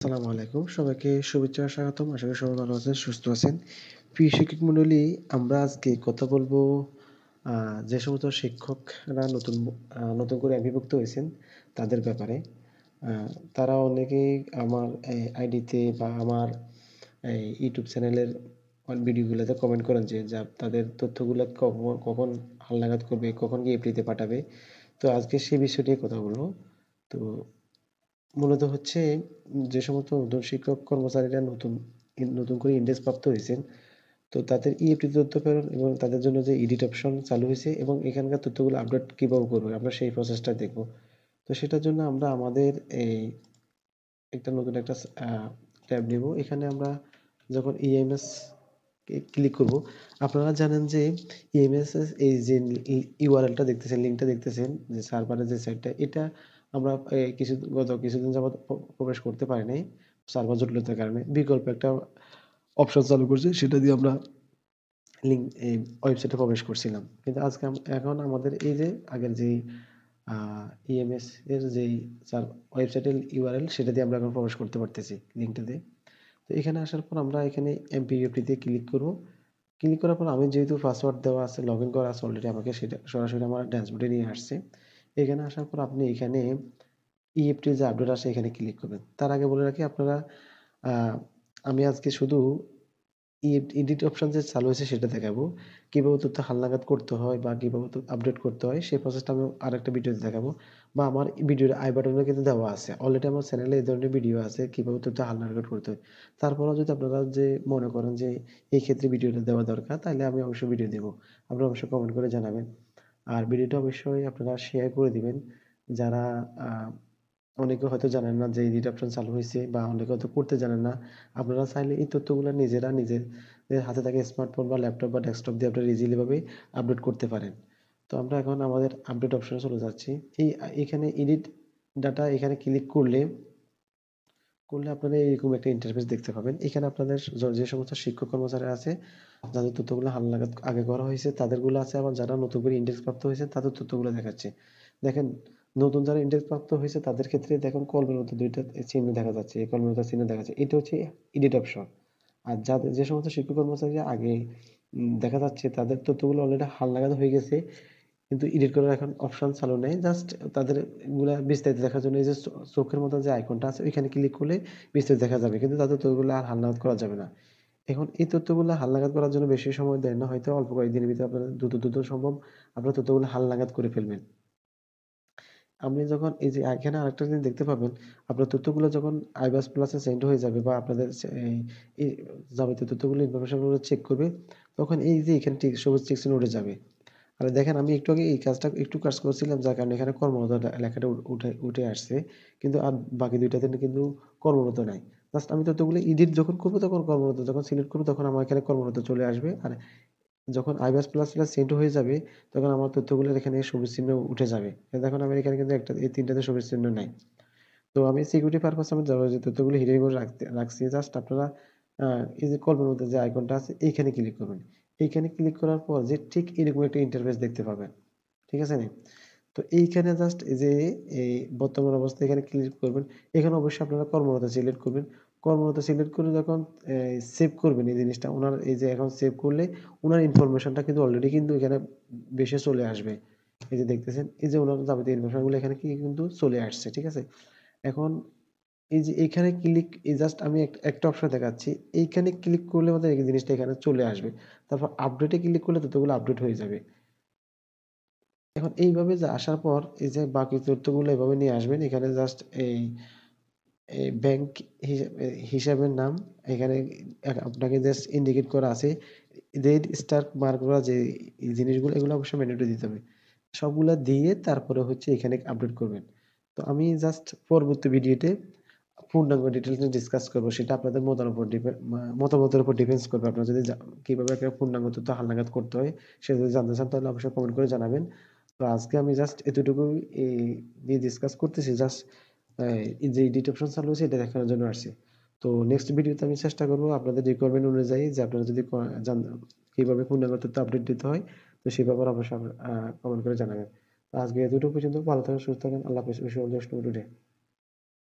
আসসালামু আলাইকুম। সবাইকে শুভেচ্ছা ও স্বাগতম। আশা করি সবাই ভালো আছেন, সুস্থ আছেন। প্রিয় শিক্ষক মণ্ডলী, আমরা আজকে কথা বলবো আ যে সমস্ত শিক্ষকরা নতুন করে বিভক্ত হয়েছেন তাদের ব্যাপারে। আ তারা অনেকেই আমার আইডিতে বা আমার ইউটিউব চ্যানেলের ভিডিওগুলোতে কমেন্ট করেন যে তাদের তথ্যগুলা কখন হালনাগাদ করবে, কখন গিয়ে এপ্রিতে পাঠাবে। তো আজকে সেই বিষয় নিয়ে কথা বলবো। তো মূলত হচ্ছে যে সমস্ত নতুন শিক্ষক কর্মচারীরা নতুন করে ইনডেক্স প্রাপ্ত হয়েছেন, তো তাদের ইএফটি তথ্য প্রেরণ এবং তাদের জন্য যে এডিট অপশন চালু হয়েছে এবং এখানকার তথ্যগুলো আপডেট কিভাবে করবে আমরা সেই প্রসেসটা দেখব। তো সেটার জন্য আমরা আমাদের এই নতুন একটা ট্যাব নিব। এখানে আমরা যখন ইএমএস ক্লিক করব, আপনারা জানেন যে ইএমএস এর এই যে ইউআরএলটা দেখতেছেন, লিঙ্কটা দেখতেছেন যে সার্ভারের যে সাইটটা, এটা আমরা গত কিছুদিন যাবৎ প্রবেশ করতে পারি নাই সার্ভার জটিলতার কারণে। বিকল্প একটা অপশন চালু করছে, সেটা দিয়ে আমরা এই ওয়েবসাইটে প্রবেশ করছিলাম। কিন্তু এখন আমাদের এই যে আগের যেই আ ইএমএস এর যেই ওয়েবসাইটের ইউআরএল, সেটা দিয়ে আমরা এখন প্রবেশ করতে পারতেছি লিঙ্কটা দিয়ে। তো এখানে আসার পর আমরা এখানে এমপিইউটি তে ক্লিক করব। ক্লিক করার পর আমি যেহেতু পাসওয়ার্ড দেওয়া আছে, লগইন করা আছে অলরেডি, আমাকে সেটা সরাসরি আমার ড্যাশবোর্ডে নিয়ে আসছে। এখানে আসার পর আপনি এখানে ইএফটির যে আপডেট আছে এখানে ক্লিক করবেন। তার আগে বলে রাখি আপনারা আ আমি আজকে শুধু এডিট অপশন যে চালু হয়েছে সেটা দেখাবো। কিভাবে তথ্য হালনাগাদ করতে হয় বা কিভাবে আপডেট করতে হয় সেই প্রসেসটা আমি আরেকটা ভিডিওতে দেখাবো। বা আমার ভিডিওর আই বাটনে কিন্তু দেওয়া আছে। অলরেডি আমার চ্যানেলে এই ধরনের ভিডিও আছে কিভাবে তথ্য হালনাগাদ করতে হয়। তারপরেও যদি আপনারা মনে করেন যে এই ক্ষেত্রে ভিডিওটা দেওয়া দরকার, তাহলে আমি অবশ্যই ভিডিও দেব। আপনারা অবশ্যই কমেন্ট করে জানাবেন। আর ভিডিওটা অবশ্যই আপনারা শেয়ার করে দিবেন। যারা আ অনেকে হয়তো জানেন না যে এডিট অপশন চালু হইছে বা অনেকে হয়তো করতে জানেন না। আপনারা চাইলে এই তথ্যগুলা নিজেদের হাতে থাকা স্মার্টফোন বা ল্যাপটপ বা ডেস্কটপ দিয়ে আপনারা ইজিলি ভাবে আপডেট করতে পারেন। তো আমরা এখন আমাদের আপডেট অপশনে চলে যাচ্ছি। এখানে এডিট ডাটা এখানে ক্লিক করলে আপনারা এরকম একটা ইন্টারফেস দেখতে পাবেন। এখানে আপনাদের যে সমস্ত শিক্ষক কর্মচারী আছে, যাদের তথ্যগুলো হালনাগাদ আগে করা হয়েছে তাদেরগুলো আছে, আবার যারা নতুন করে ইনডেক্স প্রাপ্ত হয়েছে তাদের তথ্যগুলো দেখাচ্ছে। দেখেন, নতুন যারা ইনডেক্স প্রাপ্ত হয়েছে তাদের ক্ষেত্রে দেখুন কলমের মতো ২ টা চিহ্ন দেখা যাচ্ছে। এই কলমের মতো চিহ্ন দেখা যাচ্ছে। এটা হচ্ছে এডিট অপশন। আর যে সমস্ত শিক্ষক কর্মচারীরা আগে দেখা যাচ্ছে তাদের তথ্যগুলো অলরেডি হালনাগাদ হয়ে গেছে। কিন্তু এডিট করার এখন অপশন চালু নেই। জাস্ট তাদের গুলা বিস্তারিত দেখার জন্য এই যে চোখের মতো যে আইকনটা আছে ওইখানে ক্লিক করলে বিস্তারিত দেখা যাবে। কিন্তু তাদের তথ্যগুলো আর হালনাগাদ করা যাবে না। এখন এই তথ্যগুলো হালনাগাদ করার জন্য বেশি সময় দেয় না। হয়তো অল্প কয়েকদিনের ভিতরে আপনারা দ্রুত সম্ভব আপনার তথ্যগুলো হালনাগাদ করে ফেলবেন। আপনি যখন এই যে এখানে আরেকটা জিনিস দেখতে পাবেন, আপনার তথ্যগুলো যখন আইবাস প্লাসে সেন্ড হয়ে যাবে বা আপনাদের এই যাবতীয় তথ্যগুলো ইনফরমেশন গুলো চেক করবে, তখন এই যে এখানে সবুজ টিক চিহ্ন উঠে যাবে। আর দেখেন, আমি একটু আগে এই কাজটা কাজ করছিলাম যার কারণে এখানে কর্মরত লেখাটা উঠে আসছে। কিন্তু আর বাকি ২ টাতে কিন্তু কর্মরত নাই। জাস্ট আমি তথ্যগুলো এডিট যখন করব তখন কর্মরত, যখন সিলেক্ট করব তখন আমার এখানে কর্মরত চলে আসবে। আর যখন iOS প্লাস সেন্ড হয়ে যাবে তখন আমার তথ্যগুলোর এখানে সবুজ চিহ্ন উঠে যাবে। দেখুন আমার এখানে কিন্তু এই ৩ টাতে সবুজ চিহ্ন নাই। তো আমি সিকিউরিটি পারপাস আমি যে তথ্যগুলো হিডেন করে রাখছি। জাস্ট আপনারা আ এই যে কলমের মধ্যে যে আইকনটা আছে এইখানে ক্লিক করবেন। এইখানে ক্লিক করার পর যে ঠিক এরকম একটা ইন্টারফেস দেখতে পাবেন। ঠিক আছে নি? তো এইখানে জাস্ট এই যে এই বর্তমান অবস্থায় এখানে ক্লিক করবেন। এখানে অবশ্যই আপনারা কর্মরত সিলেক্ট করবেন। কর্মরত সিলেক্ট করে যখন সেভ করবেন এই জিনিসটা, উনার এই যে এখন সেভ করলে উনার ইনফরমেশনটা কিন্তু অলরেডি কিন্তু এখানে ভেসে চলে আসবে। এই যে দেখতেছেন, এই যে উনার যাবতীয় ইনফরমেশন গুলো এখানে কিন্তু চলে আসছে। ঠিক আছে? এখন এই যে এইখানে এই জাস্ট আমি একটা অপশন দেখাচ্ছি। এইখানে ক্লিক করলে আমাদের এই জিনিসটা এখানে চলে আসবে। তারপর আপডেট এ ক্লিক করলে তথ্যগুলো আপডেট হয়ে যাবে। এখন এইভাবে আসার পর এই যে বাকি তথ্যগুলো এভাবে নিয়ে আসবেন। এখানে জাস্ট এই ব্যাংক হিসাবের নাম এখানে আপনাকে জাস্ট ইন্ডিকেট করা আছে। রেড স্টার মার্ক করা যে এই জিনিসগুলো, এগুলো অবশ্যই ম্যানুয়ালি দিতে হবে। সবগুলা দিয়ে তারপরে হচ্ছে এখানে আপডেট করবেন। তো আমি জাস্ট পরবর্তী ভিডিওতে পূর্ণাঙ্গ ডিটেইলস নিয়ে ডিসকাস করব। সেটা আপনাদের মতামতের উপর ডিপেন্ডস করবে। আপনারা যদি কিভাবে একটা পূর্ণাঙ্গ তথ্য হালনাগাদ করতে হয় সেটা যদি জানতে চান তাহলে অবশ্যই কমেন্ট করে জানাবেন। তো আজকে আমি জাস্ট এতটুকুই নিয়ে ডিসকাস করতেছি। জাস্ট এই যে এডিট অপশন চালু হয়েছে এটা দেখানোর জন্য আসছি। তো নেক্সট ভিডিওতে আমি চেষ্টা করব আপনাদের রিকোয়ারমেন্ট অনুযায়ী যে আপনারা যদি কিভাবে পূর্ণাঙ্গ তথ্য আপডেট দিতে হয় তো সে ব্যাপারে অবশ্যই কমেন্ট করে জানাবেন। তো আজকে এতটুকু পর্যন্ত। ভালো থাকেন, সুস্থ থাকেন। আল্লাহ হাফেজ। Wish you all the best today.